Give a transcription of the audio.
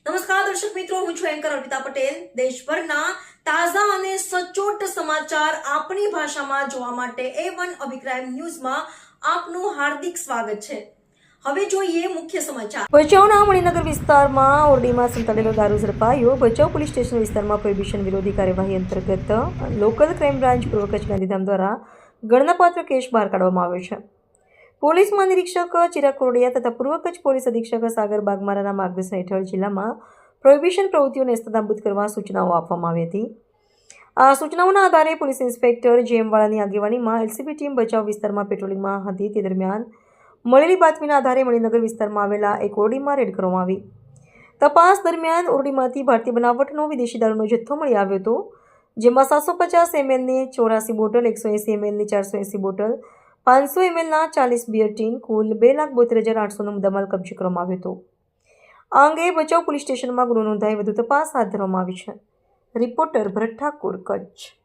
નમસ્કાર દર્શક મિત્રો, હું છું એન્કર અર્પિતા પટેલ। દેશભરના તાજા અને સચોટ સમાચાર આપણી ભાષામાં જોવા માટે A1 અભિક્રાઇમ ન્યૂઝમાં આપનું હાર્દિક સ્વાગત છે। હવે જોઈએ મુખ્ય સમાચાર। ભચાઉના મણિનગર વિસ્તારમાં ઓરડીમાં સંતાડેલો દારૂ ઝડપાયો। ભચાઉ પોલીસ સ્ટેશન વિસ્તારમાં પ્રોહિબિશન વિરોધી કાર્યવાહી અંતર્ગત લોકલ ક્રાઇમ બ્રાન્ચ પૂર્વ કચ્છ ગાંધીધામ દ્વારા ગણનાપાત્ર કેસ બહાર કાઢવામાં આવ્યો છે। પોલીસ મહાનિરીક્ષક ચિરાગ કોરડિયા તથા પૂર્વ કચ્છ પોલીસ અધિક્ષક સાગર બાગમારાના માર્ગદર્શન હેઠળ જિલ્લામાં પ્રોહિબિશન પ્રવૃત્તિઓને નેસ્તનાબૂદ કરવા સૂચનાઓ આપવામાં આવી હતી। આ સૂચનાઓના આધારે પોલીસ ઇન્સ્પેક્ટર જેએમ વાળાની આગેવાનીમાં એલસીબી ટીમ બચાવ વિસ્તારમાં પેટ્રોલિંગમાં હતી। તે દરમિયાન મળેલી બાતમીના આધારે મણિનગર વિસ્તારમાં આવેલા એક ઓરડીમાં રેડ કરવામાં આવી। તપાસ દરમિયાન ઓરડીમાંથી ભારતીય બનાવટનો વિદેશી દારૂનો જથ્થો મળી આવ્યો હતો, જેમાં 750 mlની 84 બોટલ, 180 mlની 480 બોટલ, 500 mlના 40 બિયર ટીન, કુલ 2,72,800નો મુદ્દામાલ કબજે કરવામાં આવ્યો હતો। આ અંગે ભચાઉ પોલીસ સ્ટેશનમાં ગુનો નોંધાઈ વધુ તપાસ હાથ ધરવામાં આવી છે। રિપોર્ટર ભરત ઠાકોર, કચ્છ।